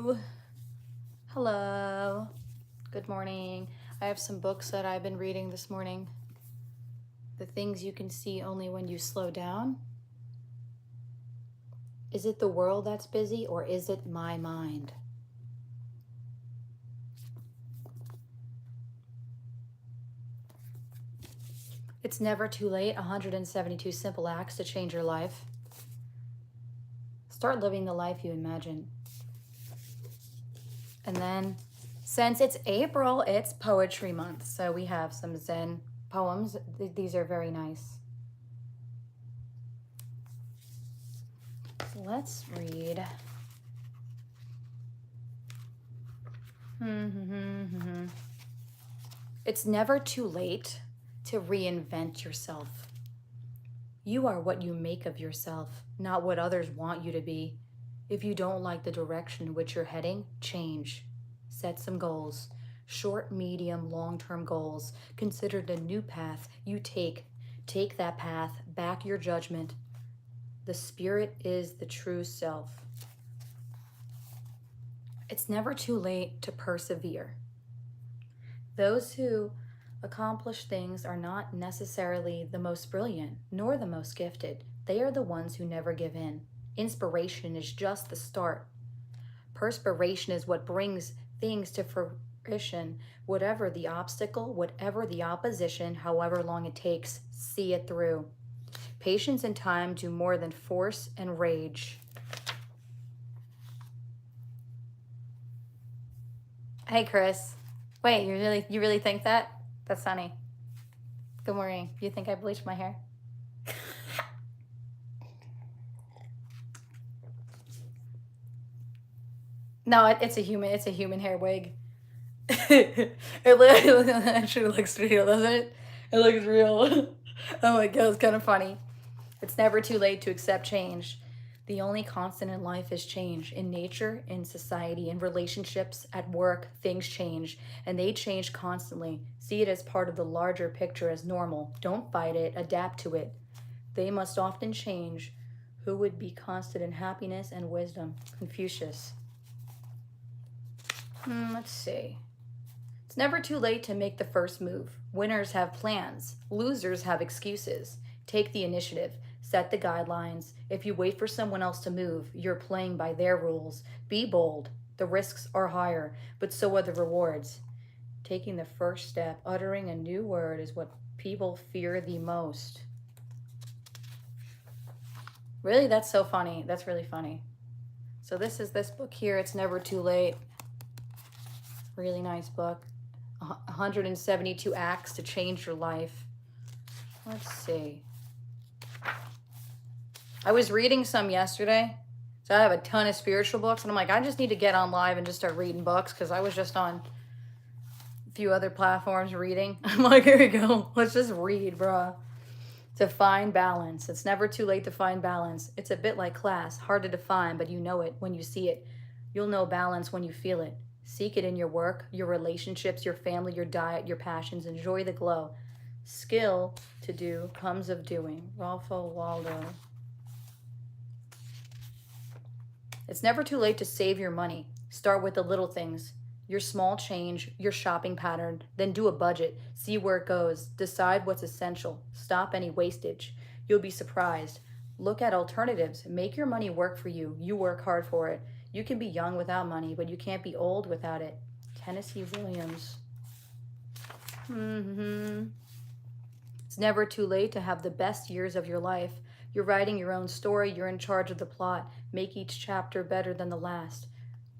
Hello. Hello. Good morning. I have some books that I've been reading this morning. The things you can see only when you slow down. Is it the world that's busy or is it my mind? It's never too late. 172 simple acts to change your life. Start living the life you imagine. And then, since it's April, it's poetry month. So we have some Zen poems. These are very nice. So let's read. It's never too late to reinvent yourself. You are what you make of yourself, not what others want you to be. If you don't like the direction in which you're heading, change. Set some goals. Short, medium, long-term goals. Consider the new path you take. Take that path, back your judgment. The spirit is the true self. It's never too late to persevere. Those who accomplish things are not necessarily the most brilliant, nor the most gifted. They are the ones who never give in. Inspiration is just the start. Perspiration is what brings things to fruition. Whatever the obstacle, whatever the opposition, however long it takes, see it through. Patience and time do more than force and rage. Hey, Chris. Wait, you really think that? That's funny. Good morning. You think I bleached my hair? No, it's a human hair wig. it actually looks real, doesn't it? It looks real. Oh my god, it's kind of funny. It's never too late to accept change. The only constant in life is change. In nature, in society, in relationships, at work, things change, and they change constantly. See it as part of the larger picture as normal. Don't fight it, adapt to it. They must often change. Who would be constant in happiness and wisdom? Confucius. Let's see. It's never too late to make the first move. Winners have plans. Losers have excuses. Take the initiative. Set the guidelines. If you wait for someone else to move, you're playing by their rules. Be bold. The risks are higher, but so are the rewards. Taking the first step, uttering a new word is what people fear the most. Really, that's so funny. That's really funny. So this is this book here. It's Never Too Late. Really nice book. 172 acts to change your life. Let's see. I was reading some yesterday. So I have a ton of spiritual books. And I'm like, I just need to get on live and just start reading books. Because I was just on a few other platforms reading. I'm like, here we go. Let's just read, bruh. To find balance. It's never too late to find balance. It's a bit like class. Hard to define, but you know it when you see it. You'll know balance when you feel it. Seek it in your work, your relationships, your family, your diet, your passions. Enjoy the glow. Skill to do comes of doing. Ralph Waldo. It's never too late to save your money. Start with the little things. Your small change, your shopping pattern. Then do a budget. See where it goes. Decide what's essential. Stop any wastage. You'll be surprised. Look at alternatives. Make your money work for you. You work hard for it. You can be young without money, but you can't be old without it. Tennessee Williams. It's never too late to have the best years of your life. You're writing your own story. You're in charge of the plot. Make each chapter better than the last.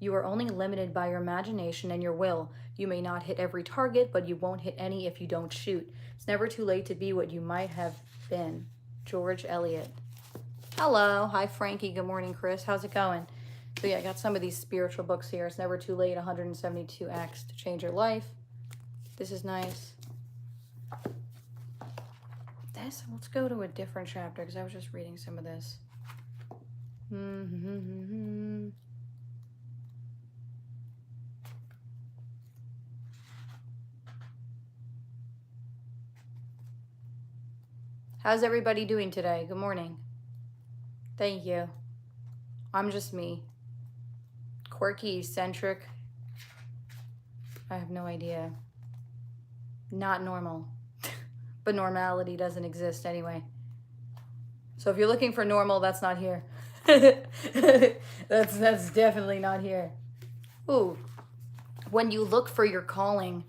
You are only limited by your imagination and your will. You may not hit every target, but you won't hit any if you don't shoot. It's never too late to be what you might have been. George Eliot. Hello. Hi, Frankie. Good morning, Chris. How's it going? So yeah, I got some of these spiritual books here. It's never too late. 172 acts to change your life. This is nice. Let's go to a different chapter because I was just reading some of this. How's everybody doing today? Good morning. Thank you. I'm just me. quirky, eccentric. I have no idea. Not normal. But normality doesn't exist anyway. So if you're looking for normal, that's not here. That's definitely not here. Ooh. When you look for your calling,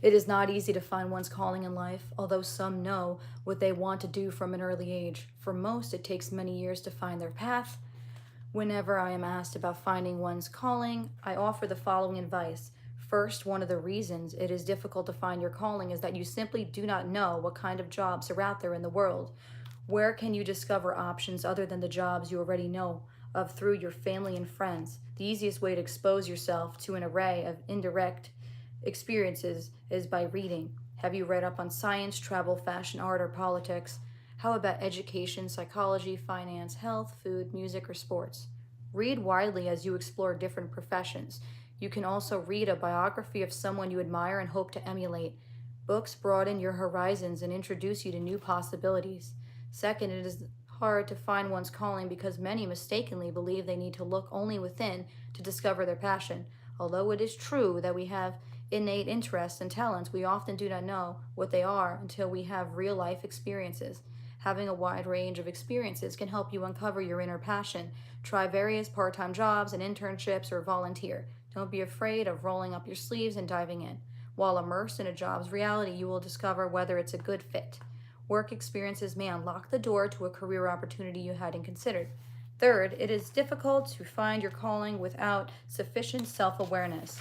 it is not easy to find one's calling in life, although some know what they want to do from an early age. For most, it takes many years to find their path. Whenever I am asked about finding one's calling, I offer the following advice. First, one of the reasons it is difficult to find your calling is that you simply do not know what kind of jobs are out there in the world. Where can you discover options other than the jobs you already know of through your family and friends? The easiest way to expose yourself to an array of indirect experiences is by reading. Have you read up on science, travel, fashion, art, or politics? How about education, psychology, finance, health, food, music, or sports? Read widely as you explore different professions. You can also read a biography of someone you admire and hope to emulate. Books broaden your horizons and introduce you to new possibilities. Second, it is hard to find one's calling because many mistakenly believe they need to look only within to discover their passion. Although it is true that we have innate interests and talents, we often do not know what they are until we have real life experiences. Having a wide range of experiences can help you uncover your inner passion. Try various part-time jobs and internships or volunteer. Don't be afraid of rolling up your sleeves and diving in. While immersed in a job's reality, you will discover whether it's a good fit. Work experiences may unlock the door to a career opportunity you hadn't considered. Third, it is difficult to find your calling without sufficient self-awareness.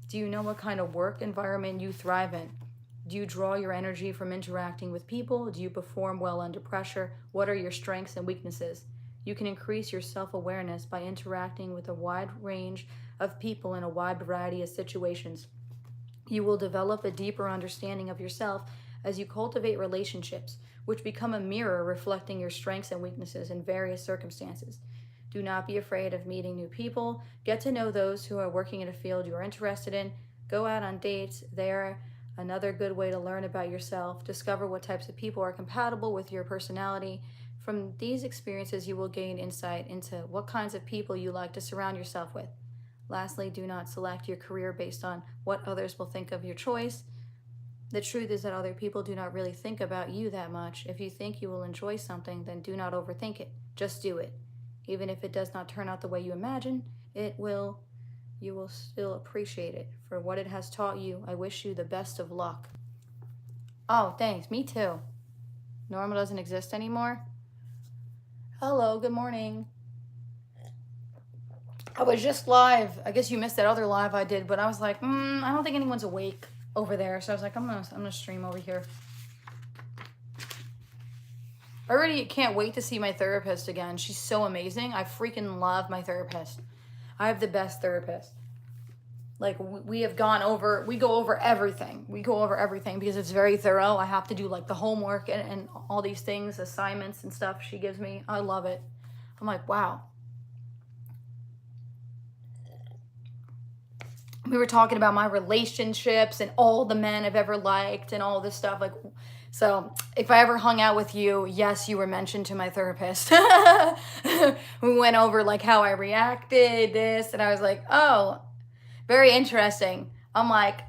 Do you know what kind of work environment you thrive in? Do you draw your energy from interacting with people? Do you perform well under pressure? What are your strengths and weaknesses? You can increase your self-awareness by interacting with a wide range of people in a wide variety of situations. You will develop a deeper understanding of yourself as you cultivate relationships, which become a mirror reflecting your strengths and weaknesses in various circumstances. Do not be afraid of meeting new people. Get to know those who are working in a field you are interested in. Go out on dates. They are another good way to learn about yourself. Discover what types of people are compatible with your personality. From these experiences, you will gain insight into what kinds of people you like to surround yourself with. Lastly, do not select your career based on what others will think of your choice. The truth is that other people do not really think about you that much. If you think you will enjoy something, then do not overthink it. Just do it. Even if it does not turn out the way you imagine, you will still appreciate it for what it has taught you. I wish you the best of luck. Oh, thanks. Me too. Normal doesn't exist anymore. Hello, good morning. I was just live. I guess you missed that other live I did, but I was like, I don't think anyone's awake over there. So I was like, I'm gonna stream over here. I already can't wait to see my therapist again. She's so amazing. I freaking love my therapist. I have the best therapist. Like we go over everything. We go over everything because it's very thorough. I have to do like the homework and all these things, assignments and stuff she gives me. I love it. I'm like, wow. We were talking about my relationships and all the men I've ever liked and all this stuff. Like, so if I ever hung out with you, yes, you were mentioned to my therapist. We went over like how I reacted, this, and I was like, oh, very interesting. I'm like,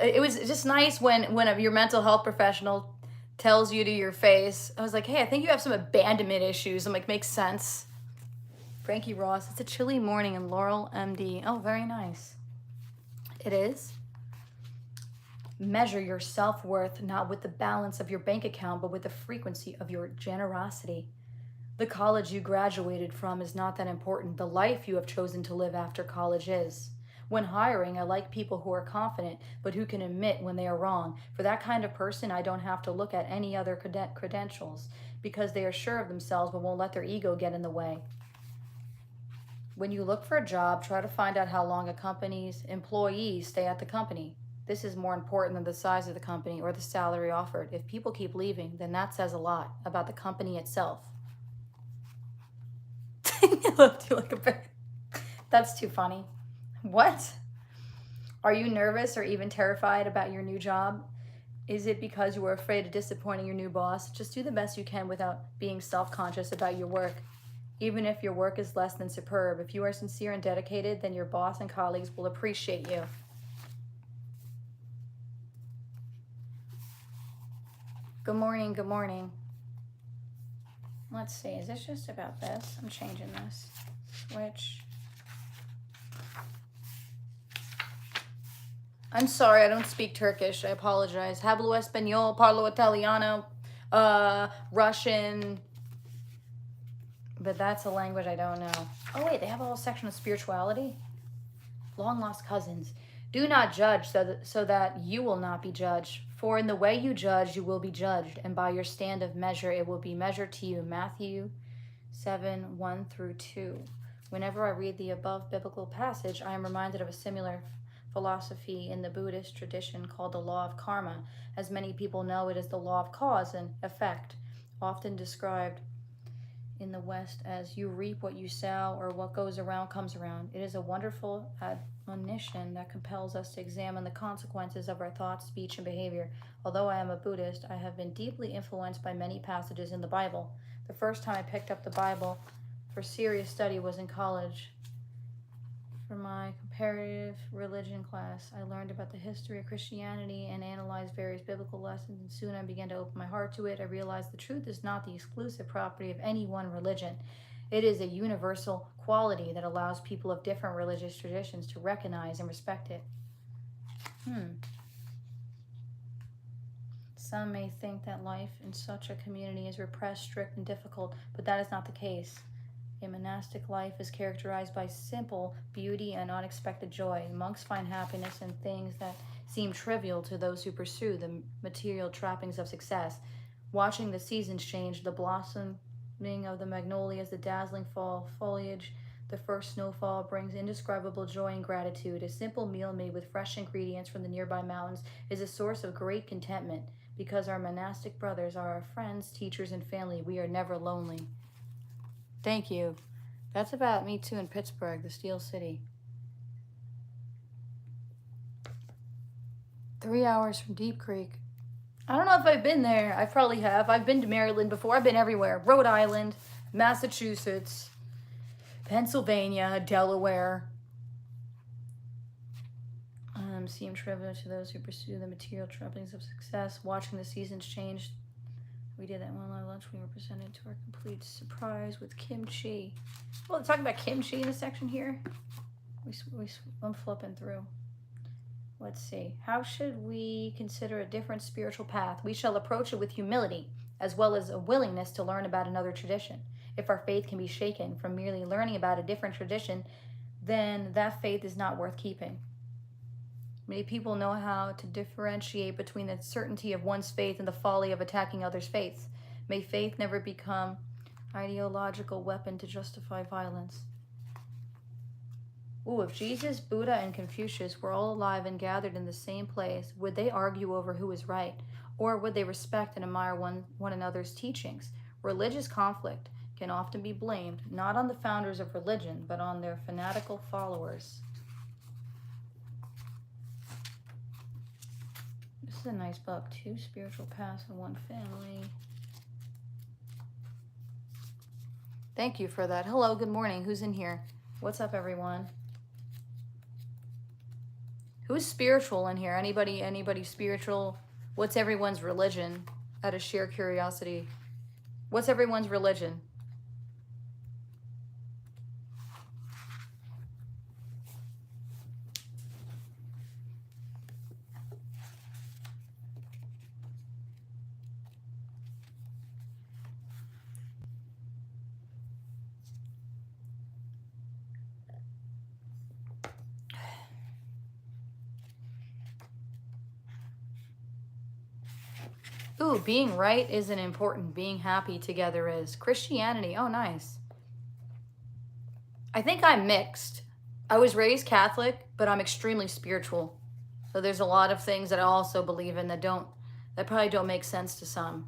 it was just nice when your mental health professional tells you to your face. I was like, hey, I think you have some abandonment issues. I'm like, makes sense. Frankie Ross, it's a chilly morning in Laurel, MD. Oh, very nice. It is. Measure your self-worth not with the balance of your bank account, but with the frequency of your generosity. The college you graduated from is not that important. The life you have chosen to live after college is. When hiring, I like people who are confident, but who can admit when they are wrong. For that kind of person, I don't have to look at any other credentials because they are sure of themselves but won't let their ego get in the way. When you look for a job, try to find out how long a company's employees stay at the company. This is more important than the size of the company or the salary offered. If people keep leaving, then that says a lot about the company itself. I loved you like a bear. That's too funny. What? Are you nervous or even terrified about your new job? Is it because you are afraid of disappointing your new boss? Just do the best you can without being self-conscious about your work. Even if your work is less than superb, if you are sincere and dedicated, then your boss and colleagues will appreciate you. Good morning, good morning. Let's see, is this just about this? I'm changing this. Switch. I'm sorry, I don't speak Turkish. I apologize. Hablo español, parlo italiano, Russian. But that's a language I don't know. Oh wait, they have a whole section of spirituality. Long lost cousins. Do not judge so that you will not be judged. For in the way you judge, you will be judged, and by your stand of measure, it will be measured to you. Matthew 7, 1 through 2. Whenever I read the above biblical passage, I am reminded of a similar philosophy in the Buddhist tradition called the law of karma. As many people know, it is the law of cause and effect, often described in the West as you reap what you sow, or what goes around comes around. It is a wonderful admonition that compels us to examine the consequences of our thoughts, speech, and behavior. Although I am a Buddhist, I have been deeply influenced by many passages in the Bible. The first time I picked up the Bible for serious study was in college. For my comparative religion class, I learned about the history of Christianity and analyzed various biblical lessons, and soon I began to open my heart to it. I realized the truth is not the exclusive property of any one religion. It is a universal quality that allows people of different religious traditions to recognize and respect it. Some may think that life in such a community is repressed, strict, and difficult, but that is not the case. A monastic life is characterized by simple beauty and unexpected joy. Monks find happiness in things that seem trivial to those who pursue the material trappings of success. Watching the seasons change, the blossoming of the magnolias, the dazzling fall foliage, the first snowfall brings indescribable joy and gratitude. A simple meal made with fresh ingredients from the nearby mountains is a source of great contentment. Because our monastic brothers are our friends, teachers, and family, we are never lonely. Thank you. That's about me too in Pittsburgh, the Steel City. 3 hours from Deep Creek. I don't know if I've been there. I probably have. I've been to Maryland before. I've been everywhere. Rhode Island, Massachusetts, Pennsylvania, Delaware. Seem trivial to those who pursue the material trappings of success. Watching the seasons change. We did that one at lunch. We were presented to our complete surprise with kimchi. Well, they're talking about kimchi in a section here. I'm flipping through. Let's see. How should we consider a different spiritual path? We shall approach it with humility, as well as a willingness to learn about another tradition. If our faith can be shaken from merely learning about a different tradition, then that faith is not worth keeping. Many people know how to differentiate between the certainty of one's faith and the folly of attacking others' faiths. May faith never become an ideological weapon to justify violence. If Jesus, Buddha, and Confucius were all alive and gathered in the same place, would they argue over who is right? Or would they respect and admire one another's teachings? Religious conflict can often be blamed not on the founders of religion, but on their fanatical followers. This is a nice book. 2 spiritual paths and 1 family. Thank you for that. Hello, good morning. Who's in here? What's up, everyone? Who's spiritual in here? Anybody spiritual? What's everyone's religion? Out of sheer curiosity. What's everyone's religion? Ooh, being right isn't important. Being happy together is. Christianity, oh nice. I think I'm mixed. I was raised Catholic, but I'm extremely spiritual. So there's a lot of things that I also believe in that probably don't make sense to some.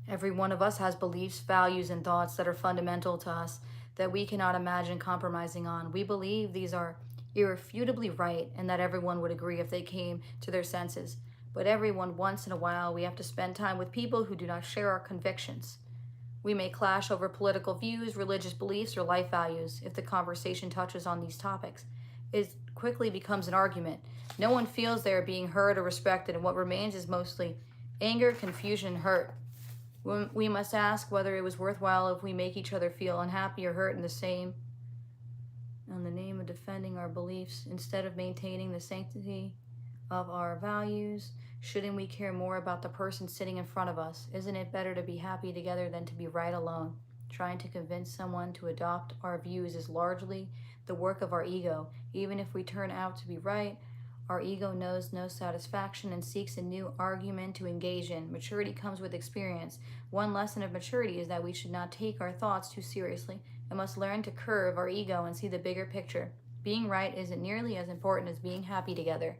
Every one of us has beliefs, values, and thoughts that are fundamental to us that we cannot imagine compromising on. We believe these are irrefutably right and that everyone would agree if they came to their senses. But once in a while, we have to spend time with people who do not share our convictions. We may clash over political views, religious beliefs, or life values. If the conversation touches on these topics, it quickly becomes an argument. No one feels they are being heard or respected, and what remains is mostly anger, confusion, and hurt. We must ask whether it was worthwhile if we make each other feel unhappy or hurt in the name of defending our beliefs instead of maintaining the sanctity of our values. Shouldn't we care more about the person sitting in front of us? Isn't it better to be happy together than to be right alone? Trying to convince someone to adopt our views is largely the work of our ego. Even if we turn out to be right, our ego knows no satisfaction and seeks a new argument to engage in. Maturity comes with experience. One lesson of maturity is that we should not take our thoughts too seriously and must learn to curb our ego and see the bigger picture. Being right isn't nearly as important as being happy together.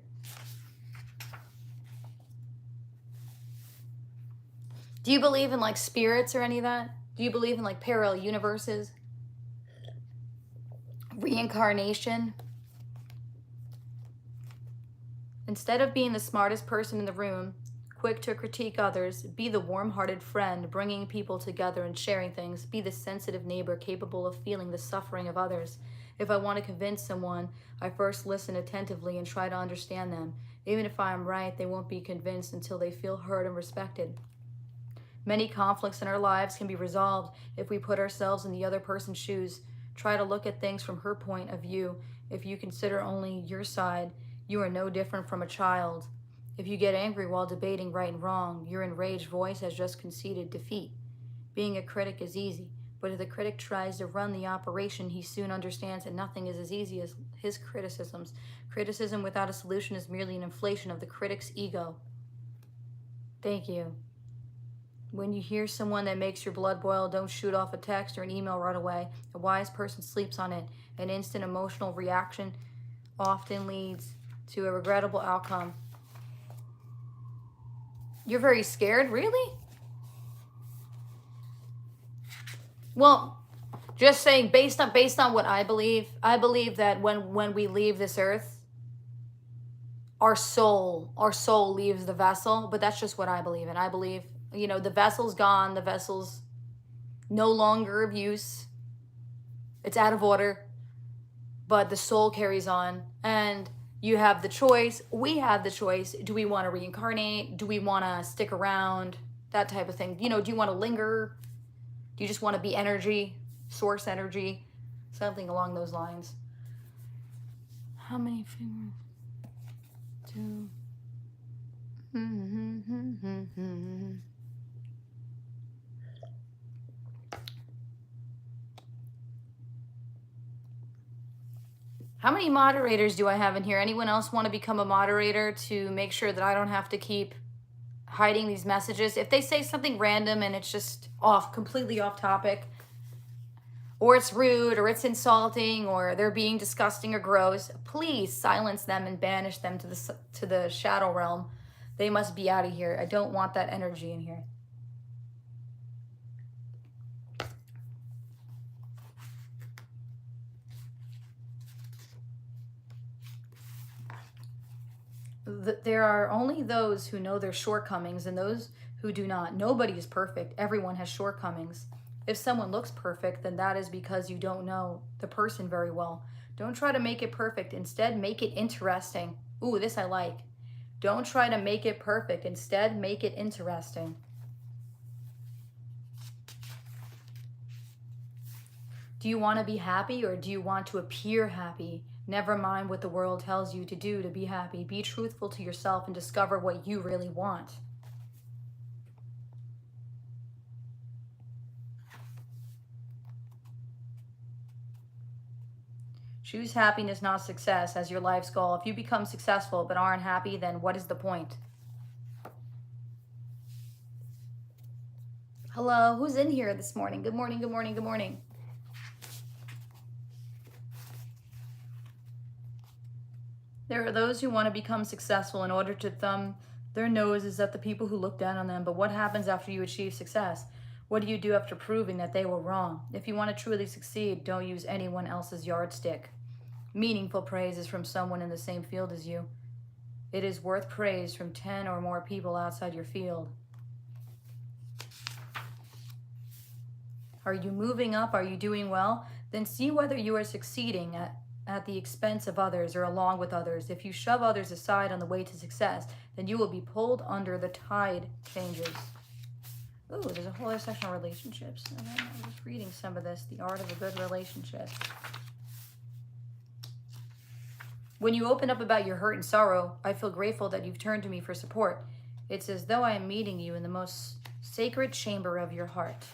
Do you believe in like spirits or any of that? Do you believe in like parallel universes? Reincarnation? Instead of being the smartest person in the room, quick to critique others, be the warm-hearted friend, bringing people together and sharing things. Be the sensitive neighbor capable of feeling the suffering of others. If I want to convince someone, I first listen attentively and try to understand them. Even if I am right, they won't be convinced until they feel heard and respected. Many conflicts in our lives can be resolved if we put ourselves in the other person's shoes. Try to look at things from her point of view. If you consider only your side, you are no different from a child. If you get angry while debating right and wrong, your enraged voice has just conceded defeat. Being a critic is easy, but if the critic tries to run the operation, he soon understands that nothing is as easy as his criticisms. Criticism without a solution is merely an inflation of the critic's ego. Thank you. When you hear someone that makes your blood boil, don't shoot off a text or an email right away. A wise person sleeps on it. An instant emotional reaction often leads to a regrettable outcome. You're very scared? Really? Well, just saying, based on what I believe that when we leave this earth, our soul leaves the vessel, but that's just what I believe in. I believe, the vessel's gone, the vessel's no longer of use. It's out of order, but the soul carries on, and you have the choice. We have the choice. Do we want to reincarnate? Do we want to stick around? That type of thing. Do you want to linger? Do you just want to be energy, source energy? Something along those lines. How many fingers? 2. How many moderators do I have in here? Anyone else want to become a moderator to make sure that I don't have to keep hiding these messages? If they say something random and it's just completely off topic, or it's rude, or it's insulting, or they're being disgusting or gross, please silence them and banish them to the shadow realm. They must be out of here. I don't want that energy in here. There are only those who know their shortcomings and those who do not. Nobody is perfect. Everyone has shortcomings. If someone looks perfect, then that is because you don't know the person very well. Don't try to make it perfect. Instead, make it interesting. Ooh, this I like. Don't try to make it perfect. Instead, make it interesting. Do you want to be happy, or do you want to appear happy? Never mind what the world tells you to do to be happy. Be truthful to yourself and discover what you really want. Choose happiness, not success, as your life's goal. If you become successful but aren't happy, then what is the point? Hello, who's in here this morning? Good morning, good morning, good morning. There are those who want to become successful in order to thumb their noses at the people who look down on them. But what happens after you achieve success? What do you do after proving that they were wrong? If you want to truly succeed, don't use anyone else's yardstick. Meaningful praise is from someone in the same field as you. It is worth praise from 10 or more people outside your field. Are you moving up? Are you doing well? Then see whether you are succeeding at the expense of others or along with others. If you shove others aside on the way to success, then you will be pulled under the tide changes. Ooh, there's a whole other section on relationships. And then I was reading some of this, the art of a good relationship. When you open up about your hurt and sorrow, I feel grateful that you've turned to me for support. It's as though I am meeting you in the most sacred chamber of your heart.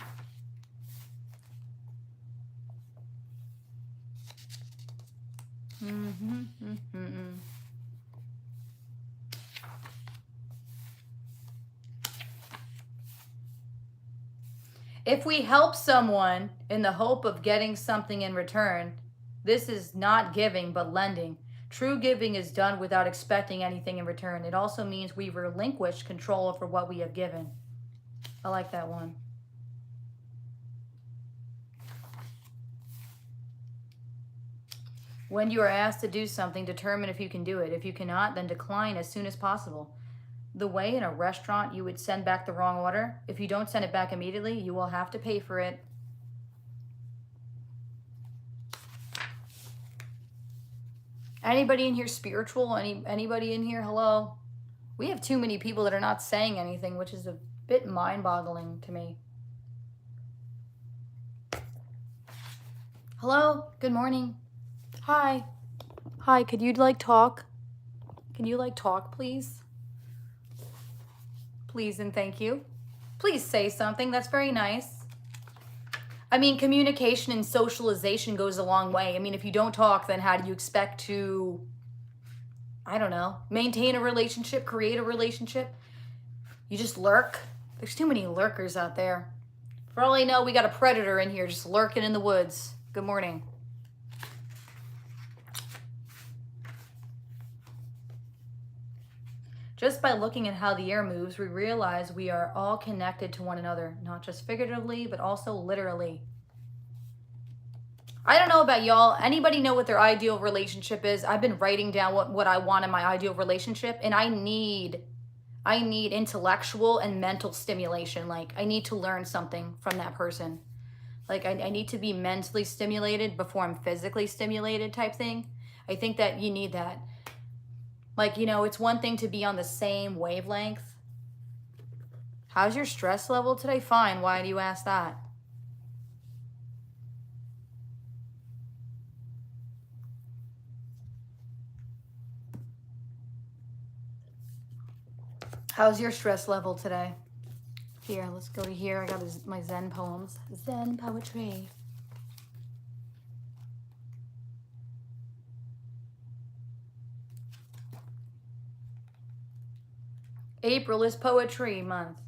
If we help someone in the hope of getting something in return, this is not giving but lending. True giving is done without expecting anything in return. It also means we relinquish control over what we have given. I like that one. When you are asked to do something, determine if you can do it. If you cannot, then decline as soon as possible. The way in a restaurant you would send back the wrong order, if you don't send it back immediately, you will have to pay for it. Anybody in here spiritual? Anybody in here? Hello? We have too many people that are not saying anything, which is a bit mind-boggling to me. Hello? Good morning. Hi. Hi, could you talk? Can you talk, please? Please and thank you. Please say something. That's very nice. I mean, communication and socialization goes a long way. I mean, if you don't talk, then how do you expect to, I don't know, maintain a relationship, create a relationship? You just lurk. There's too many lurkers out there. For all I know, we got a predator in here just lurking in the woods. Good morning. Just by looking at how the air moves, we realize we are all connected to one another, not just figuratively, but also literally. I don't know about y'all. Anybody know what their ideal relationship is? I've been writing down what I want in my ideal relationship, and I need intellectual and mental stimulation. Like, I need to learn something from that person. Like, I need to be mentally stimulated before I'm physically stimulated type thing. I think that you need that. Like, you know, it's one thing to be on the same wavelength. How's your stress level today? Fine. Why do you ask that? How's your stress level today? Here, let's go to here. I got my Zen poems. Zen poetry. April is poetry month.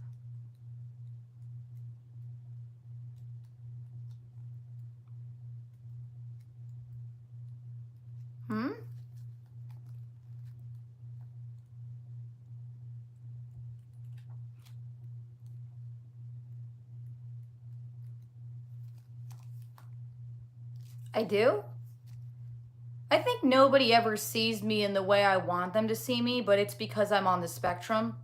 I do? I think nobody ever sees me in the way I want them to see me, but it's because I'm on the spectrum.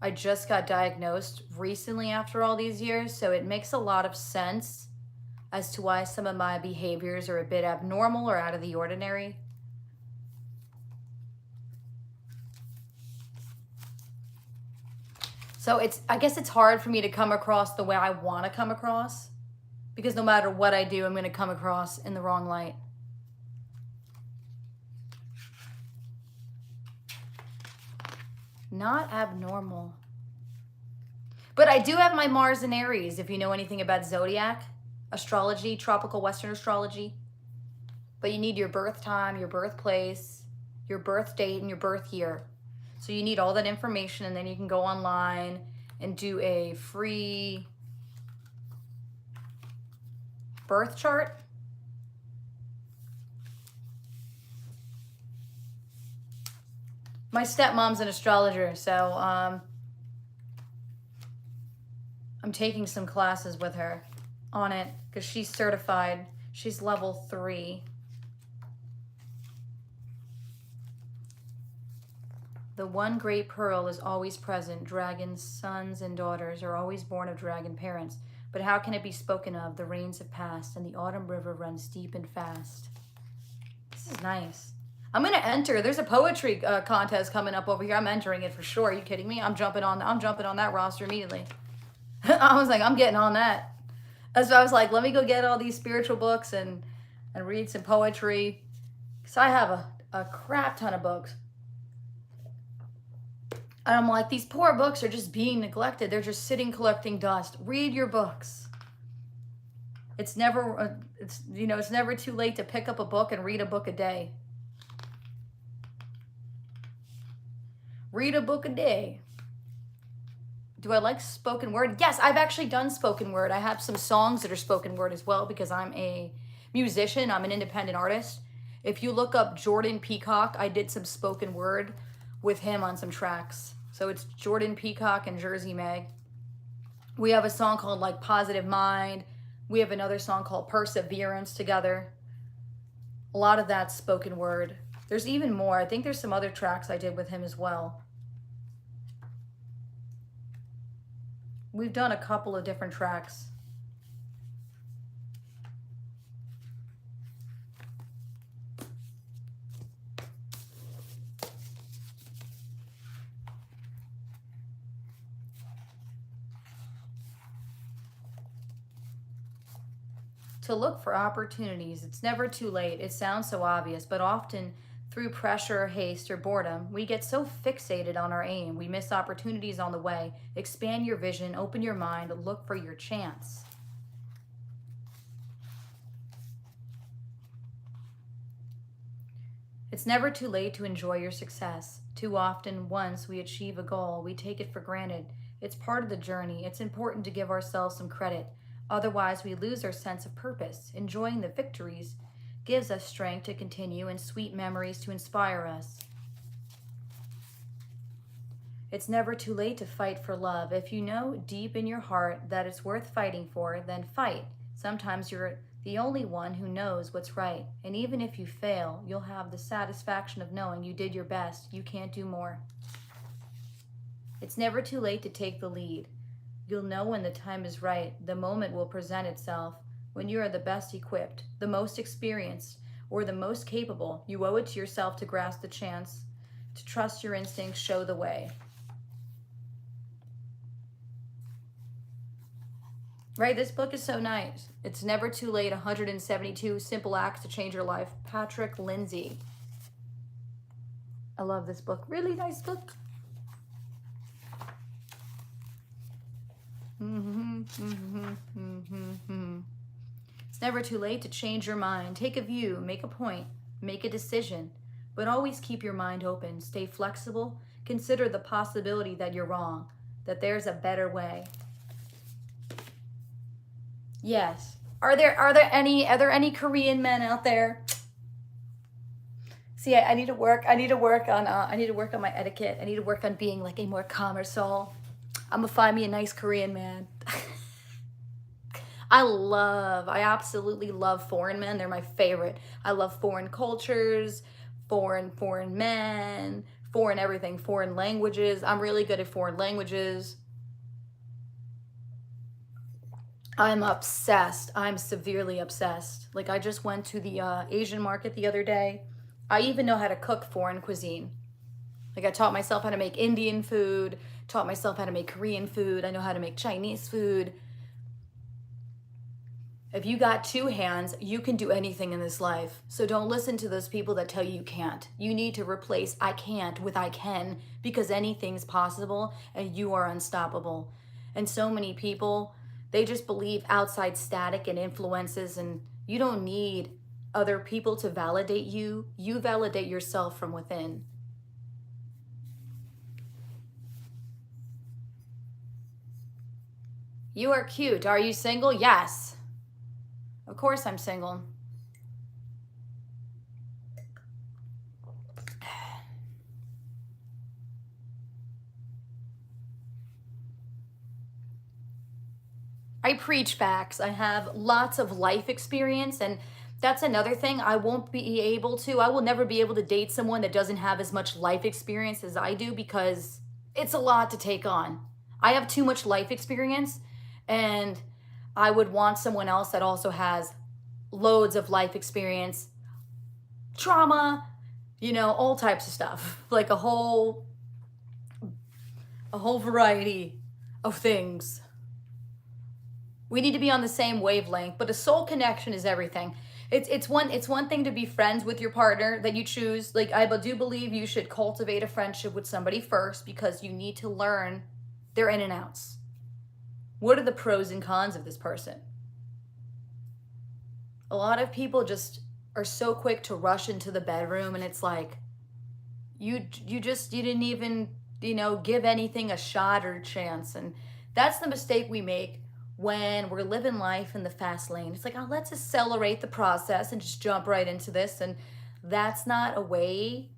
I just got diagnosed recently after all these years, so it makes a lot of sense as to why some of my behaviors are a bit abnormal or out of the ordinary. So I guess it's hard for me to come across the way I want to come across, because no matter what I do, I'm going to come across in the wrong light. Not abnormal. But I do have my Mars in Aries, if you know anything about zodiac, astrology, tropical Western astrology. But you need your birth time, your birthplace, your birth date, and your birth year. So you need all that information, and then you can go online and do a free birth chart. My stepmom's an astrologer, so I'm taking some classes with her on it because she's certified. She's level 3. The one great pearl is always present. Dragons' sons and daughters are always born of dragon parents. But how can it be spoken of? The rains have passed and the autumn river runs deep and fast. This is nice. I'm gonna enter. There's a poetry contest coming up over here. I'm entering it for sure. Are you kidding me? I'm jumping on that roster immediately. I was like, I'm getting on that. So I was like, let me go get all these spiritual books and read some poetry. So I have a crap ton of books. And I'm like, these poor books are just being neglected. They're just sitting collecting dust. Read your books. It's never, it's never too late to pick up a book and read a book a day. Read a book a day. Do I like spoken word? Yes, I've actually done spoken word. I have some songs that are spoken word as well because I'm a musician. I'm an independent artist. If you look up Jordan Peacock, I did some spoken word with him on some tracks. So it's Jordan Peacock and Jersey Meg. We have a song called like Positive Mind. We have another song called Perseverance together. A lot of that's spoken word. There's even more. I think there's some other tracks I did with him as well. We've done a couple of different tracks. To look for opportunities. It's never too late. It sounds so obvious, but often through pressure, haste, or boredom, we get so fixated on our aim. We miss opportunities on the way. Expand your vision, open your mind, look for your chance. It's never too late to enjoy your success. Too often, once we achieve a goal, we take it for granted. It's part of the journey. It's important to give ourselves some credit. Otherwise, we lose our sense of purpose. Enjoying the victories gives us strength to continue and sweet memories to inspire us. It's never too late to fight for love. If you know deep in your heart that it's worth fighting for, then fight. Sometimes you're the only one who knows what's right. And even if you fail, you'll have the satisfaction of knowing you did your best. You can't do more. It's never too late to take the lead. You'll know when the time is right. The moment will present itself. When you are the best equipped, the most experienced, or the most capable, you owe it to yourself to grasp the chance, to trust your instincts, show the way. Right, this book is so nice. It's never too late, 172 Simple Acts to Change Your Life. Patrick Lindsay. I love this book. Really nice book. It's never too late to change your mind. Take a view, make a point, make a decision, but always keep your mind open. Stay flexible. Consider the possibility that you're wrong, that there's a better way. Yes. Are there any Korean men out there? See, I need to work on my etiquette. I need to work on being like a more calmer soul. I'm gonna find me a nice Korean man. I absolutely love foreign men. They're my favorite. I love foreign cultures, foreign men, foreign everything, foreign languages. I'm really good at foreign languages. I'm obsessed. I'm severely obsessed. Like I just went to the Asian market the other day. I even know how to cook foreign cuisine. Like I taught myself how to make Indian food, taught myself how to make Korean food. I know how to make Chinese food. If you got two hands, you can do anything in this life. So don't listen to those people that tell you you can't. You need to replace I can't with I can, because anything's possible and you are unstoppable. And so many people, they just believe outside static and influences, and you don't need other people to validate you. You validate yourself from within. You are cute. Are you single? Yes. Of course I'm single. I preach facts. I have lots of life experience, and that's another thing. I will never be able to date someone that doesn't have as much life experience as I do, because it's a lot to take on. I have too much life experience, and I would want someone else that also has loads of life experience, trauma, you know, all types of stuff, like a whole variety of things. We need to be on the same wavelength, but a soul connection is everything. It's one thing to be friends with your partner that you choose. Like, I do believe you should cultivate a friendship with somebody first, because you need to learn their in and outs. What are the pros and cons of this person? A lot of people just are so quick to rush into the bedroom, and it's like, you didn't even, you know, give anything a shot or a chance. And that's the mistake we make when we're living life in the fast lane. It's like, oh, let's accelerate the process and just jump right into this. And that's not a way,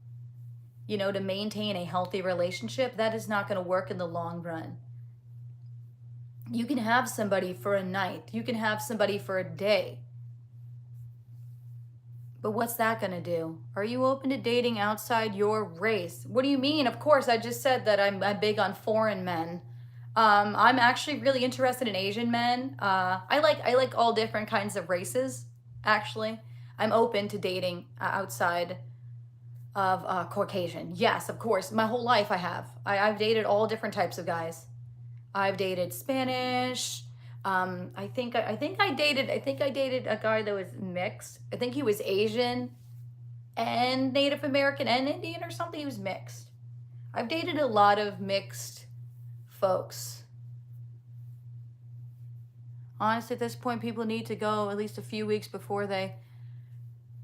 you know, to maintain a healthy relationship. That is not going to work in the long run. You can have somebody for a night, you can have somebody for a day, but what's that going to do? Are you open to dating outside your race? What do you mean? Of course, I just said that I'm big on foreign men. I'm actually really interested in Asian men. I like all different kinds of races, actually. I'm open to dating outside of Caucasian. Yes, of course. My whole life I have. I've dated all different types of guys. I've dated Spanish. I think I dated a guy that was mixed. I think he was Asian and Native American and Indian or something. He was mixed. I've dated a lot of mixed folks. Honestly, at this point, people need to go at least a few weeks before they.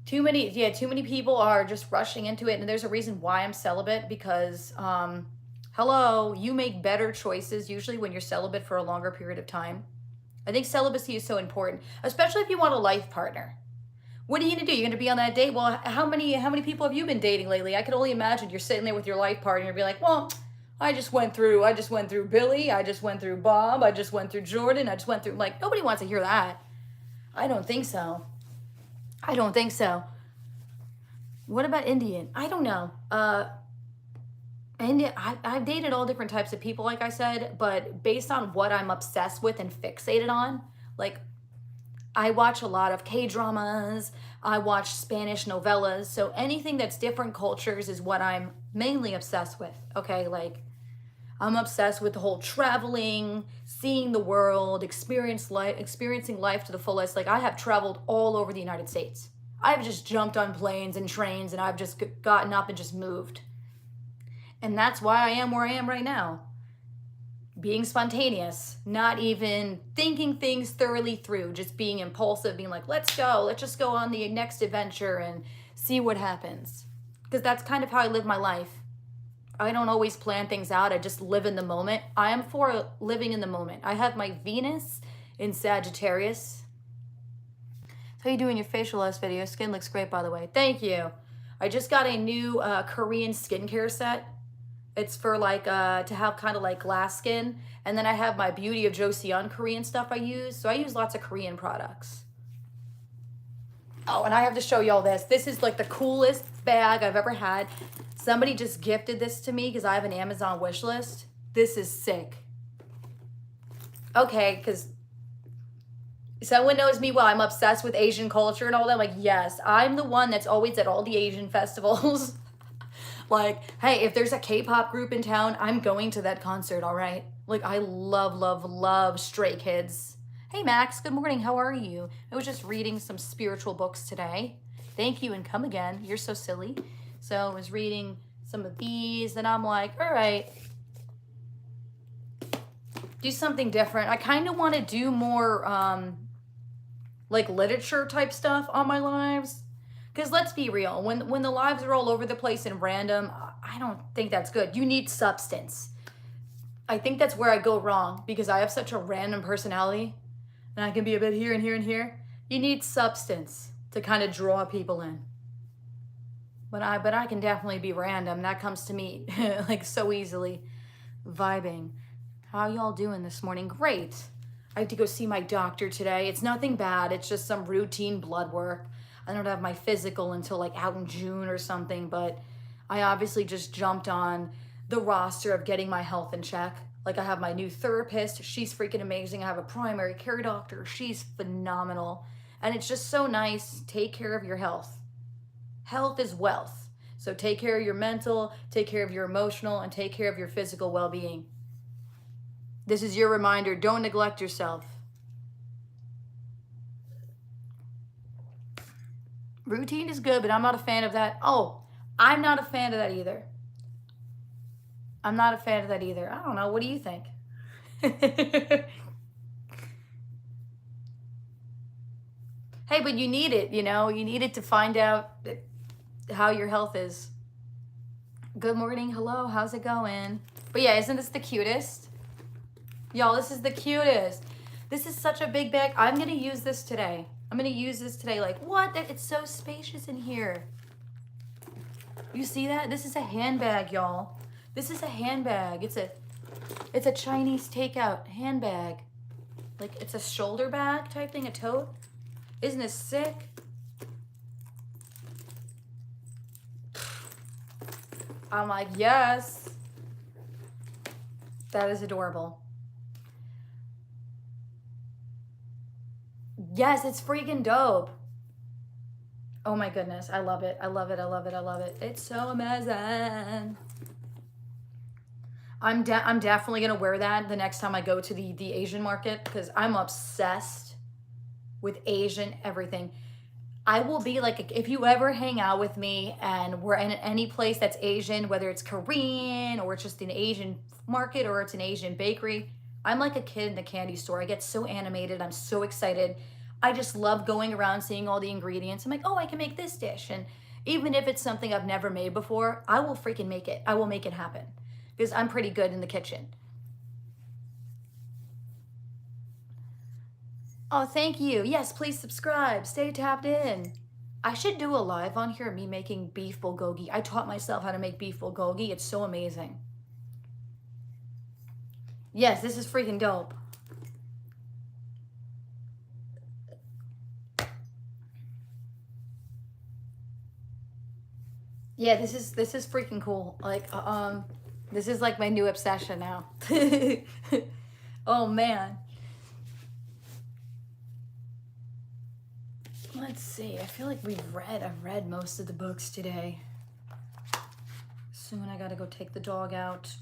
Too many people are just rushing into it, and there's a reason why I'm celibate, because hello, you make better choices usually when you're celibate for a longer period of time. I think celibacy is so important, especially if you want a life partner. What are you gonna do? You're gonna be on that date? Well, how many people have you been dating lately? I can only imagine you're sitting there with your life partner and be like, well, I just went through Billy, I just went through Bob, I just went through Jordan, I just went through, like, nobody wants to hear that. I don't think so. What about Indian? I don't know. And I've dated all different types of people, like I said, but based on what I'm obsessed with and fixated on, like, I watch a lot of K-dramas, I watch Spanish novellas, so anything that's different cultures is what I'm mainly obsessed with, okay? Like, I'm obsessed with the whole traveling, seeing the world, experiencing life to the fullest. Like, I have traveled all over the United States. I've just jumped on planes and trains, and I've just gotten up and just moved. And that's why I am where I am right now. Being spontaneous, not even thinking things thoroughly through, just being impulsive, being like, let's just go on the next adventure and see what happens. Because that's kind of how I live my life. I don't always plan things out, I just live in the moment. I am for living in the moment. I have my Venus in Sagittarius. How you doing your facialist video? Skin looks great, by the way. Thank you. I just got a new Korean skincare set. It's for like to have kind of like glass skin. And then I have my Beauty of Joseon Korean stuff I use. So I use lots of Korean products. Oh, and I have to show y'all this. This is like the coolest bag I've ever had. Somebody just gifted this to me because I have an Amazon wish list. This is sick. Okay, because someone knows me well. I'm obsessed with Asian culture and all that. Like, yes, I'm the one that's always at all the Asian festivals. Like, hey, if there's a K-pop group in town, I'm going to that concert, all right? Like, I love Stray Kids. Hey, Max, good morning. How are you? I was just reading some spiritual books today. Thank you and come again. You're so silly. So I was reading some of these, and I'm like, all right, do something different. I kind of want to do more like literature type stuff on my lives. Because let's be real, when the lives are all over the place and random, I don't think that's good. You need substance. I think that's where I go wrong, because I have such a random personality and I can be a bit here and here and here. You need substance to kind of draw people in. But I can definitely be random. That comes to me like so easily. Vibing. How y'all doing this morning? Great. I have to go see my doctor today. It's nothing bad. It's just some routine blood work. I don't have my physical until like out in June or something, but I obviously just jumped on the roster of getting my health in check. Like I have my new therapist. She's freaking amazing. I have a primary care doctor. She's phenomenal. And it's just so nice. Take care of your health. Health is wealth. So take care of your mental, take care of your emotional, and take care of your physical well-being. This is your reminder. Don't neglect yourself. Routine is good, but I'm not a fan of that. Oh, I'm not a fan of that either. I'm not a fan of that either. I don't know. What do you think? Hey, but you need it, you know? You need it to find out how your health is. Good morning. Hello. How's it going? But yeah, isn't this the cutest? Y'all, this is the cutest. This is such a big bag. I'm going to use this today. I'm going to use this today. Like, what? It's so spacious in here. You see that? This is a handbag, y'all. This is a handbag. It's a Chinese takeout handbag. Like, it's a shoulder bag type thing, a tote. Isn't this sick? I'm like, yes. That is adorable. Yes, it's freaking dope. Oh my goodness, I love it. I love it. I love it. I love it. It's so amazing. I'm definitely gonna wear that the next time I go to the Asian market because I'm obsessed with Asian everything. I will be like, if you ever hang out with me and we're in any place that's Asian, whether it's Korean or it's just an Asian market or it's an Asian bakery, I'm like a kid in the candy store. I get so animated. I'm so excited. I just love going around seeing all the ingredients. I'm like, oh, I can make this dish. And even if it's something I've never made before, I will freaking make it. I will make it happen because I'm pretty good in the kitchen. Oh, thank you. Yes, please subscribe. Stay tapped in. I should do a live on here of me making beef bulgogi. I taught myself how to make beef bulgogi. It's so amazing. Yes, this is freaking dope. Yeah, this is freaking cool. Like, this is like my new obsession now. Oh man. Let's see. I feel like I've read most of the books today. Soon I gotta go take the dog out.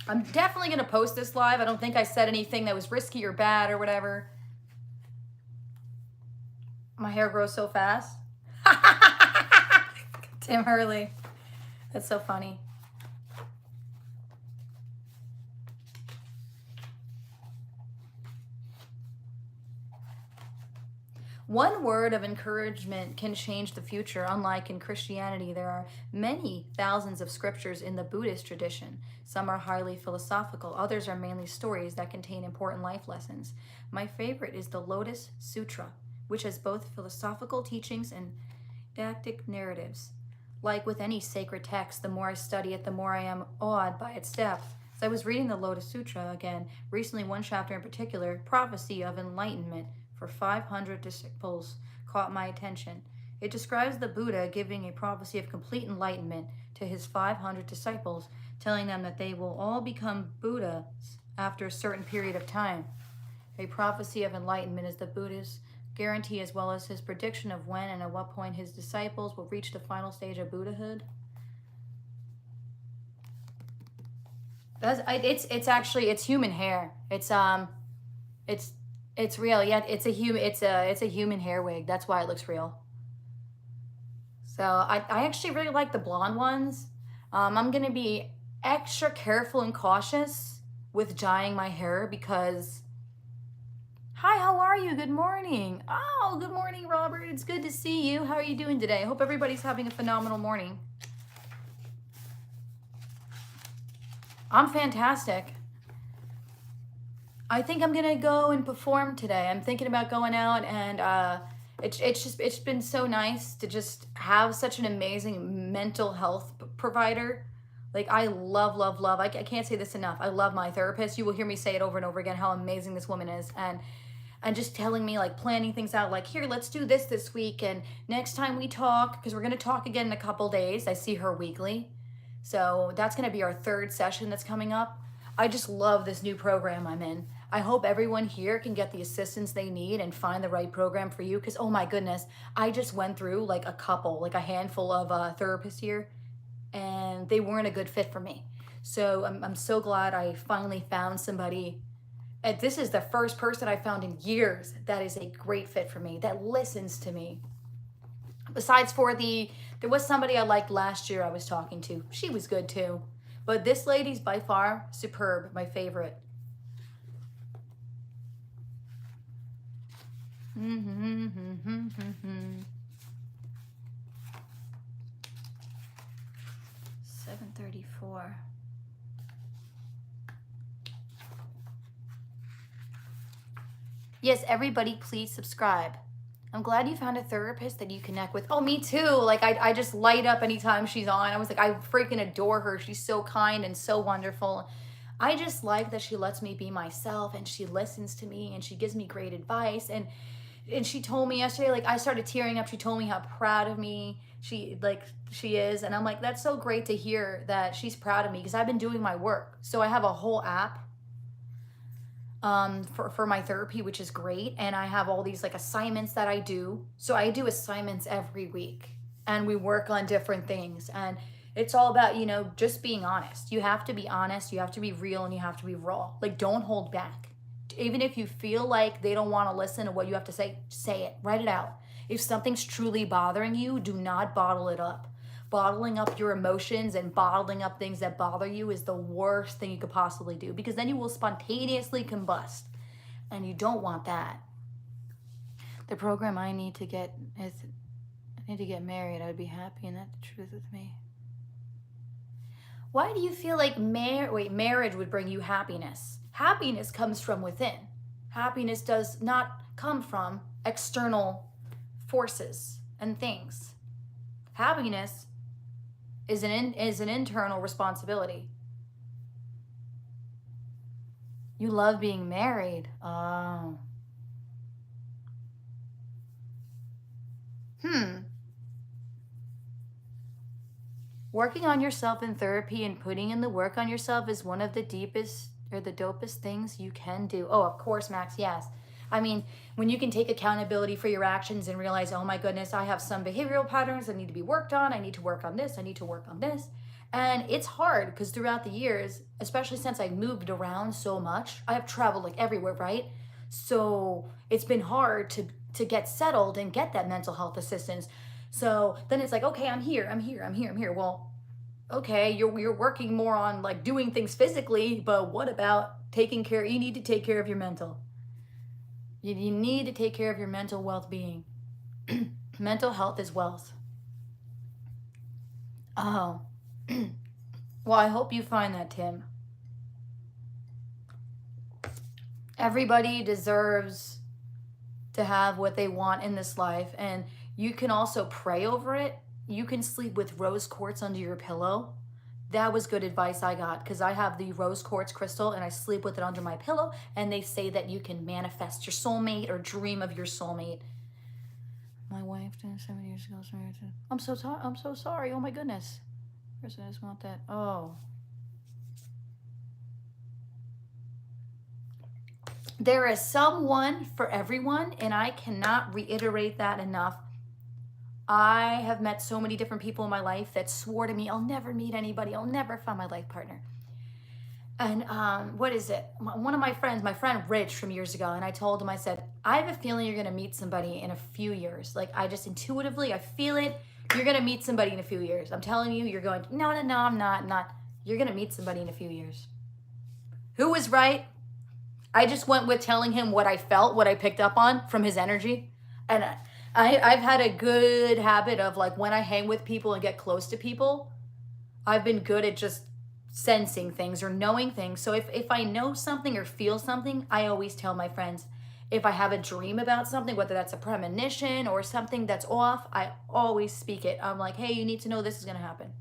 I'm definitely gonna post this live. I don't think I said anything that was risky or bad or whatever. My hair grows so fast. Tim Hurley. That's so funny. One word of encouragement can change the future. Unlike in Christianity, there are many thousands of scriptures in the Buddhist tradition. Some are highly philosophical, others are mainly stories that contain important life lessons. My favorite is the Lotus Sutra, which has both philosophical teachings and didactic narratives. Like with any sacred text, the more I study it, the more I am awed by its depth. As I was reading the Lotus Sutra again, recently one chapter in particular, Prophecy of Enlightenment, for 500 disciples, caught my attention. It describes the Buddha giving a prophecy of complete enlightenment to his 500 disciples, telling them that they will all become Buddhas after a certain period of time. A prophecy of enlightenment is the Buddha's guarantee as well as his prediction of when and at what point his disciples will reach the final stage of Buddhahood. It's human hair. It's real. Yeah, it's a human hair wig. That's why it looks real. So I actually really like the blonde ones. I'm gonna be extra careful and cautious with dyeing my hair because, hi, how are you? Good morning. Oh, good morning, Robert. It's good to see you. How are you doing today? I hope everybody's having a phenomenal morning. I'm fantastic. I think I'm gonna go and perform today. I'm thinking about going out, and it's been so nice to just have such an amazing mental health provider. Like I love. I can't say this enough. I love my therapist. You will hear me say it over and over again how amazing this woman is, and just telling me, like, planning things out, like, here, let's do this week, and next time we talk, because we're gonna talk again in a couple days. I see her weekly. So that's going to be our third session that's coming up. I just love this new program I'm in. I hope everyone here can get the assistance they need and find the right program for you. Because, oh my goodness, I just went through like a handful of therapists here, and they weren't a good fit for me. So I'm so glad I finally found somebody. And this is the first person I found in years that is a great fit for me, that listens to me. Besides there was somebody I liked last year I was talking to. She was good too. But this lady's by far superb, my favorite. Mm-hmm. 7:34. Yes, everybody, please subscribe. I'm glad you found a therapist that you connect with. Oh, me too. Like, I just light up anytime she's on. I was like, I freaking adore her. She's so kind and so wonderful. I just like that she lets me be myself, and she listens to me, and she gives me great advice. And she told me yesterday, like, I started tearing up. She told me how proud of me she is. And I'm like, that's so great to hear that she's proud of me, because I've been doing my work. So I have a whole app for my therapy, which is great. And I have all these like assignments that I do. So I do assignments every week, and we work on different things. And it's all about, just being honest. You have to be honest, you have to be real, and you have to be raw. Like, don't hold back. Even if you feel like they don't want to listen to what you have to say it, write it out. If something's truly bothering you, do not bottle it up. Bottling up your emotions and bottling up things that bother you is the worst thing you could possibly do, because then you will spontaneously combust, and you don't want that. The program I need to get is, I need to get married. I would be happy, and that's the truth with me. Why do you feel like marriage would bring you happiness? Happiness comes from within. Happiness does not come from external forces and things. Happiness is an internal responsibility. You love being married. Oh. Working on yourself in therapy and putting in the work on yourself is one of the deepest or the dopest things you can do. Oh, of course, Max, yes. I mean, when you can take accountability for your actions and realize, oh my goodness, I have some behavioral patterns that need to be worked on. I need to work on this. I need to work on this. And it's hard because throughout the years, especially since I moved around so much, I have traveled like everywhere, right? So it's been hard to get settled and get that mental health assistance. So then it's like, okay, I'm here. Well, okay, you're working more on like doing things physically, but what about taking care? You need to take care of your mental. You need to take care of your mental well-being. Mental health is wealth. Oh. Well, I hope you find that, Tim. Everybody deserves to have what they want in this life, and you can also pray over it. You can sleep with rose quartz under your pillow. That was good advice I got, because I have the rose quartz crystal and I sleep with it under my pillow, and they say that you can manifest your soulmate or dream of your soulmate. My wife died 7 years ago. I'm so sorry. Oh my goodness. I just want that. Oh. There is someone for everyone, and I cannot reiterate that enough. I have met so many different people in my life that swore to me, I'll never meet anybody. I'll never find my life partner. And what is it? One of my friend Rich from years ago, and I told him, I said, I have a feeling you're going to meet somebody in a few years. Like, I just intuitively, I feel it. You're going to meet somebody in a few years. I'm telling you, you're going, no, I'm not. You're going to meet somebody in a few years. Who was right? I just went with telling him what I felt, what I picked up on from his energy. And I've had a good habit of, like, when I hang with people and get close to people, I've been good at just sensing things or knowing things. So if I know something or feel something, I always tell my friends. If I have a dream about something, whether that's a premonition or something that's off, I always speak it. I'm like, hey, you need to know this is going to happen.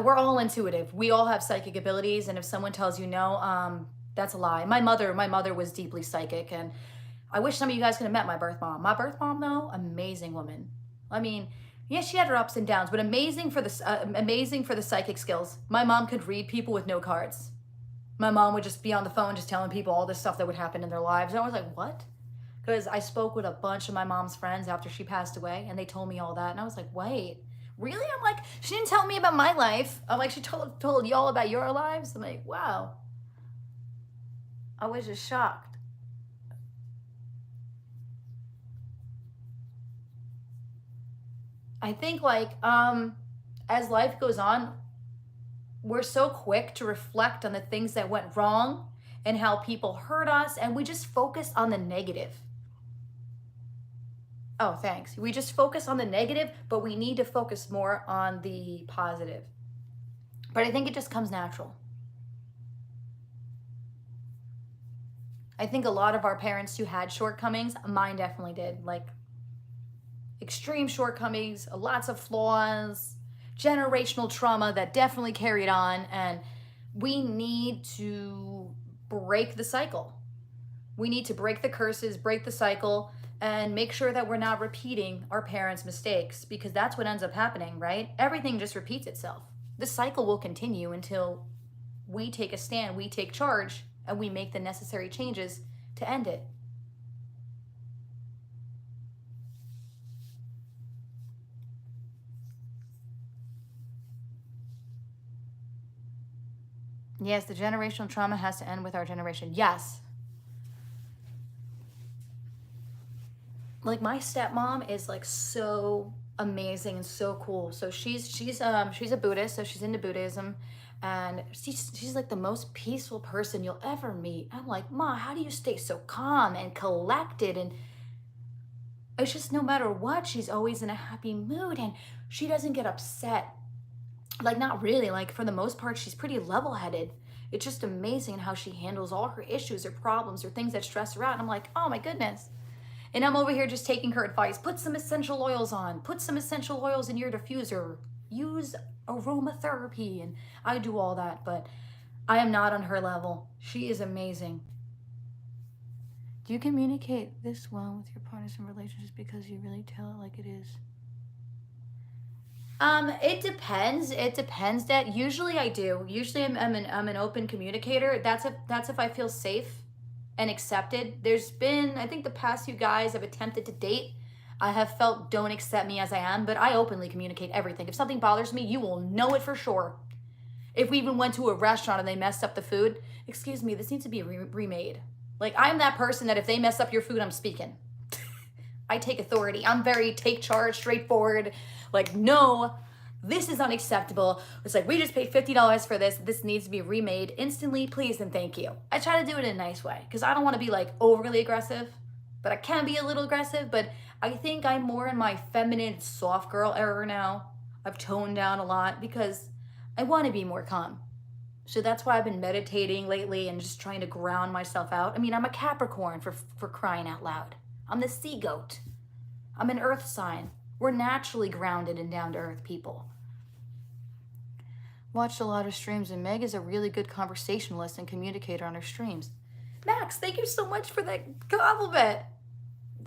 We're all intuitive. We all have psychic abilities. And if someone tells you no, that's a lie. My mother was deeply psychic, and I wish some of you guys could have met my birth mom. My birth mom, though, amazing woman. I mean, Yeah, she had her ups and downs, but amazing for the psychic skills. My mom could read people with no cards. My mom would just be on the phone just telling people all this stuff that would happen in their lives. And I was like, what? Because I spoke with a bunch of my mom's friends after she passed away, and they told me all that. And I was like, wait, really? I'm like, she didn't tell me about my life. I'm like, she told y'all about your lives? I'm like, wow. I was just shocked. I think like as life goes on, we're so quick to reflect on the things that went wrong and how people hurt us, and we just focus on the negative. Oh, thanks. We just focus on the negative, but we need to focus more on the positive. But I think it just comes natural. I think a lot of our parents who had shortcomings, mine definitely did, like extreme shortcomings, lots of flaws, generational trauma that definitely carried on, and we need to break the cycle. We need to break the curses, break the cycle, and make sure that we're not repeating our parents' mistakes, because that's what ends up happening, right? Everything just repeats itself. The cycle will continue until we take a stand, we take charge, and we make the necessary changes to end it. Yes, the generational trauma has to end with our generation. Yes. Like my stepmom is like so amazing and so cool. So she's a Buddhist, so she's into Buddhism, and she's like the most peaceful person you'll ever meet. I'm like, Ma, how do you stay so calm and collected? And it's just no matter what, she's always in a happy mood, and she doesn't get upset. Like not really, like for the most part, she's pretty level-headed. It's just amazing how she handles all her issues or problems or things that stress her out. And I'm like, oh my goodness. And I'm over here just taking her advice. Put some essential oils on. Put some essential oils in your diffuser. Use aromatherapy. And I do all that, but I am not on her level. She is amazing. Do you communicate this well with your partners in relationships because you really tell it like it is? It depends. It depends. That usually I do. Usually I'm an open communicator. That's if I feel safe and accepted. There's been, I think the past few guys I've attempted to date, I have felt don't accept me as I am, but I openly communicate everything. If something bothers me, you will know it for sure. If we even went to a restaurant and they messed up the food, excuse me, this needs to be remade. Like I'm that person that if they mess up your food, I'm speaking. I take authority. I'm very take charge, straightforward. Like, no, this is unacceptable. It's like, we just paid $50 for this. This needs to be remade instantly, please and thank you. I try to do it in a nice way because I don't want to be like overly aggressive, but I can be a little aggressive. But I think I'm more in my feminine, soft girl era now. I've toned down a lot because I want to be more calm. So that's why I've been meditating lately and just trying to ground myself out. I mean, I'm a Capricorn for crying out loud. I'm the sea goat. I'm an earth sign. We're naturally grounded and down to earth people. Watched a lot of streams, and Meg is a really good conversationalist and communicator on her streams. Max, thank you so much for that compliment.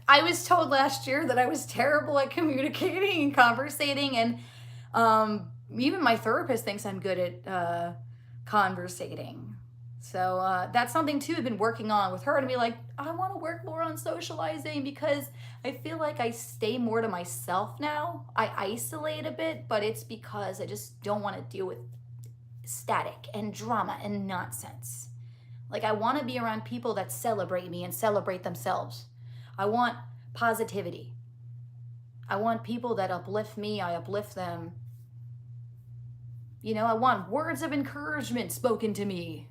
I was told last year that I was terrible at communicating and conversating, and even my therapist thinks I'm good at conversating. So that's something too I've been working on with her, to be like, I want to work more on socializing because I feel like I stay more to myself now. I isolate a bit, but it's because I just don't want to deal with static and drama and nonsense. Like I want to be around people that celebrate me and celebrate themselves. I want positivity. I want people that uplift me, I uplift them. You know, I want words of encouragement spoken to me.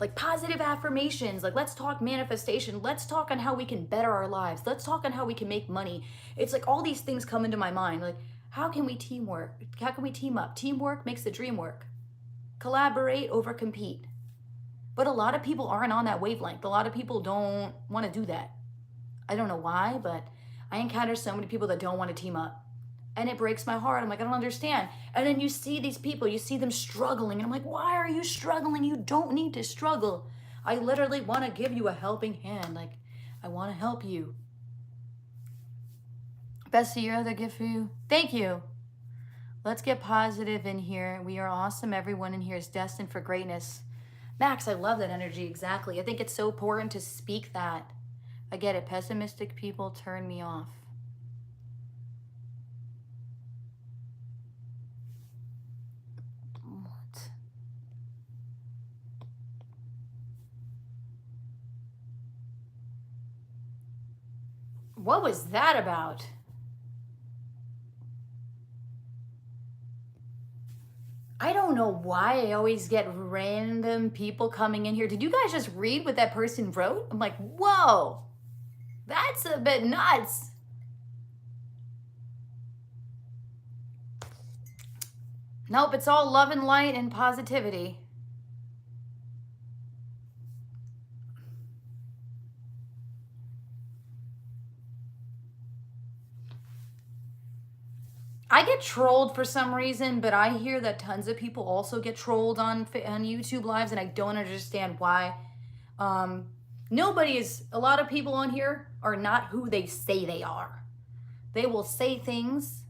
Like positive affirmations, like let's talk manifestation, let's talk on how we can better our lives, let's talk on how we can make money. It's like all these things come into my mind, like how can we teamwork, how can we team up? Teamwork makes the dream work. Collaborate over compete. But a lot of people aren't on that wavelength. A lot of people don't want to do that. I don't know why, but I encounter so many people that don't want to team up. And it breaks my heart. I'm like, I don't understand. And then you see these people, you see them struggling. And I'm like, why are you struggling? You don't need to struggle. I literally want to give you a helping hand. Like, I want to help you. Best of your other gift for you. Thank you. Let's get positive in here. We are awesome. Everyone in here is destined for greatness. Max, I love that energy. Exactly. I think it's so important to speak that. I get it. Pessimistic people turn me off. What was that about? I don't know why I always get random people coming in here. Did you guys just read what that person wrote? I'm like, whoa, that's a bit nuts. Nope, it's all love and light and positivity. I get trolled for some reason, but I hear that tons of people also get trolled on YouTube lives, and I don't understand why. A lot of people on here are not who they say they are. They will say things.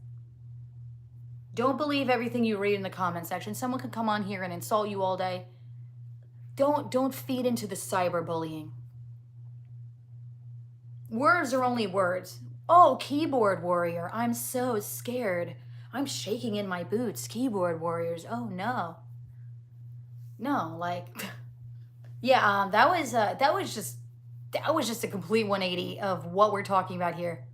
Don't believe everything you read in the comment section. Someone could come on here and insult you all day. Don't feed into the cyberbullying. Words are only words. Oh, keyboard warrior, I'm so scared. I'm shaking in my boots. Keyboard warriors, oh no. No, like, yeah, that was just a complete 180 of what we're talking about here.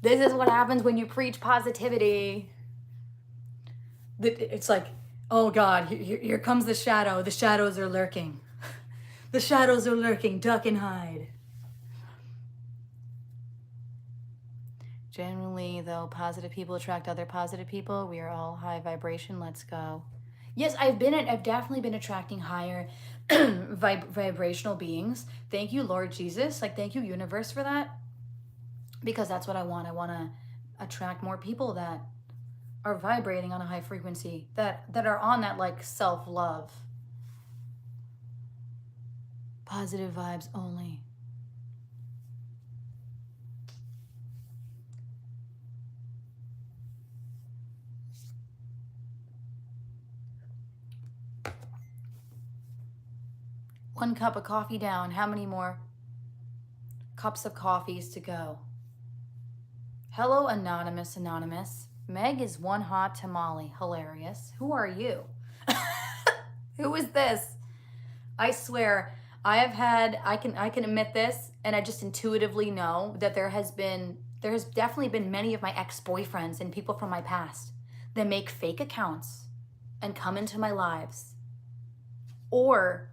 This is what happens when you preach positivity. It's like, oh God, here comes the shadow. The shadows are lurking. The shadows are lurking. Duck and hide. Generally, though, positive people attract other positive people. We are all high vibration. Let's go. Yes, I've definitely been attracting higher vibrational beings. Thank you, Lord Jesus. Like, thank you, universe, for that. Because that's what I want. I want to attract more people that are vibrating on a high frequency, that are on that, like, self-love. Positive vibes only. One cup of coffee down. How many more cups of coffees to go? Hello, Anonymous. Meg is one hot tamale. Hilarious. Who are you? Who is this? I swear, I can admit this, and I just intuitively know that there has definitely been many of my ex-boyfriends and people from my past that make fake accounts and come into my lives. Or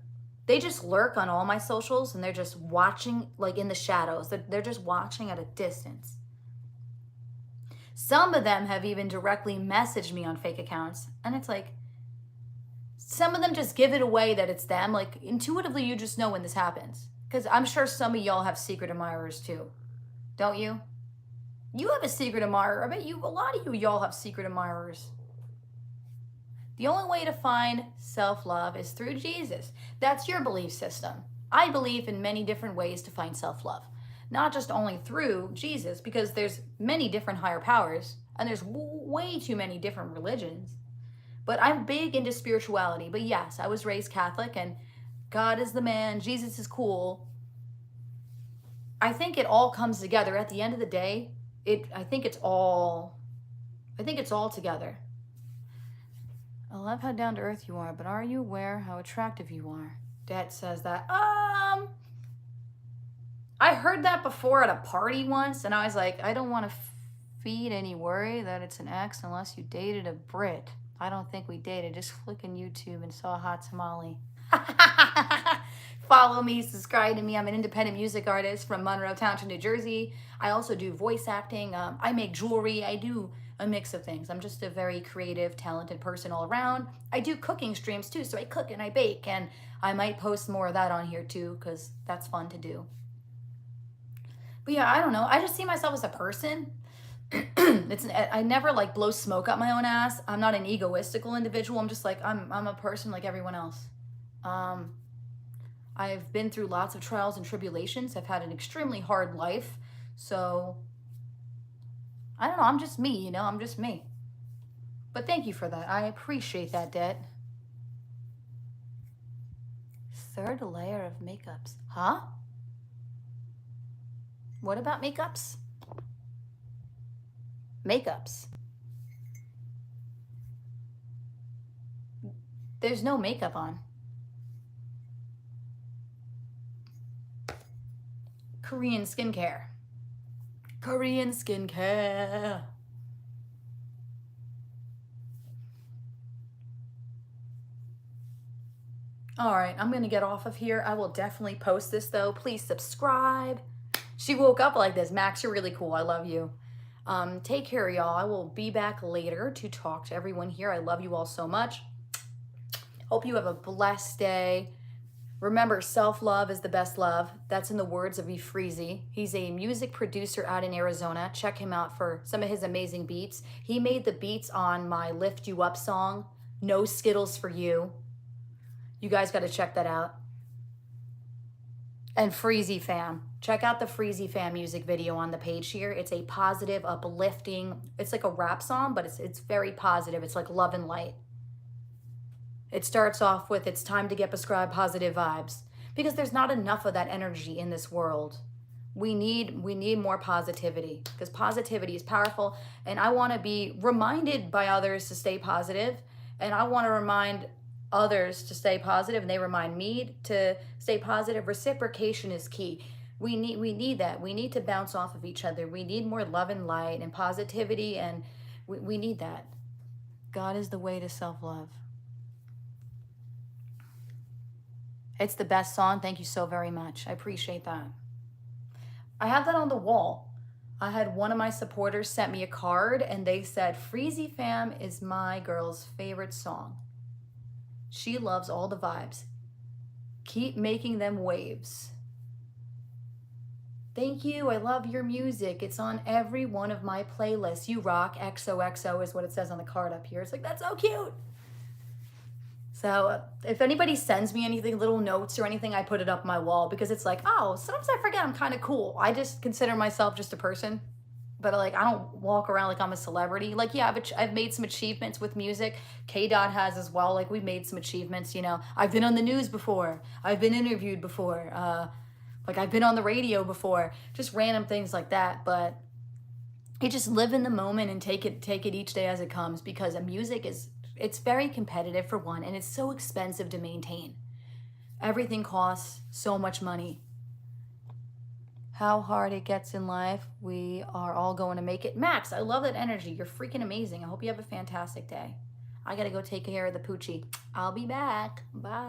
they just lurk on all my socials and they're just watching, like, in the shadows. They're just watching at a distance. Some of them have even directly messaged me on fake accounts, and it's like, some of them just give it away that it's them. Like, intuitively, you just know when this happens. Because I'm sure some of y'all have secret admirers too. Don't you? You have a secret admirer. I bet a lot of y'all have secret admirers. The only way to find self-love is through Jesus. That's your belief system. I believe in many different ways to find self-love. Not just only through Jesus, because there's many different higher powers, and there's way too many different religions. But I'm big into spirituality. But yes, I was raised Catholic, and God is the man, Jesus is cool. I think it all comes together. At the end of the day, I think it's all together. I love how down to earth you are, but are you aware how attractive you are? Dad says that. I heard that before at a party once, and I was like, I don't want to feed any worry that it's an ex unless you dated a Brit. I don't think we dated. Just clicking YouTube and saw a hot tamale. Follow me, subscribe to me. I'm an independent music artist from Monroe Township, New Jersey. I also do voice acting. I make jewelry. I do a mix of things. I'm just a very creative, talented person all around. I do cooking streams too, so I cook and I bake, and I might post more of that on here too, because that's fun to do. But yeah, I don't know. I just see myself as a person. I never like blow smoke up my own ass. I'm not an egoistical individual. I'm just like, I'm a person like everyone else. I've been through lots of trials and tribulations. I've had an extremely hard life. So, I don't know. I'm just me, you know? I'm just me. But thank you for that. I appreciate that, Det. Third layer of makeups. Huh? What about makeups? Makeups. There's no makeup on. Korean skincare. Korean skincare. All right, I'm gonna get off of here. I will definitely post this though. Please subscribe. She woke up like this. Max, you're really cool. I love you. Take care, y'all. I will be back later to talk to everyone here. I love you all so much. Hope you have a blessed day. Remember, self-love is the best love. That's in the words of Freezy. He's a music producer out in Arizona. Check him out for some of his amazing beats. He made the beats on my Lift You Up song, No Skittles for You. You guys got to check that out. And Freezy Fam. Check out the Freezy Fam music video on the page here. It's a positive, uplifting, it's like a rap song, but it's very positive. It's like love and light. It starts off with, it's time to get prescribed positive vibes, because there's not enough of that energy in this world. We need more positivity, because positivity is powerful. And I want to be reminded by others to stay positive, and I want to remind others to stay positive, and they remind me to stay positive. Reciprocation is key. We need that. We need to bounce off of each other. We need more love and light and positivity, and we need that. God is the way to self-love. It's the best song. Thank you so very much. I appreciate that. I have that on the wall. I had one of my supporters sent me a card, and they said, Freezy Fam is my girl's favorite song. She loves all the vibes. Keep making them waves. Thank you. I love your music. It's on every one of my playlists. You rock. XOXO is what it says on the card up here. It's like, that's so cute. So if anybody sends me anything, little notes or anything, I put it up my wall, because it's like, oh, sometimes I forget I'm kind of cool. I just consider myself just a person, but like, I don't walk around like I'm a celebrity. Like, yeah, I've made some achievements with music. K-Dot has as well. Like, we've made some achievements, you know. I've been on the news before. I've been interviewed before. Like, I've been on the radio before. Just random things like that. But you just live in the moment and take it each day as it comes, because music it's very competitive for one, and it's so expensive to maintain. Everything costs so much money. How hard it gets in life, we are all going to make it. Max, I love that energy. You're freaking amazing. I hope you have a fantastic day. I gotta go take care of the poochie. I'll be back. Bye.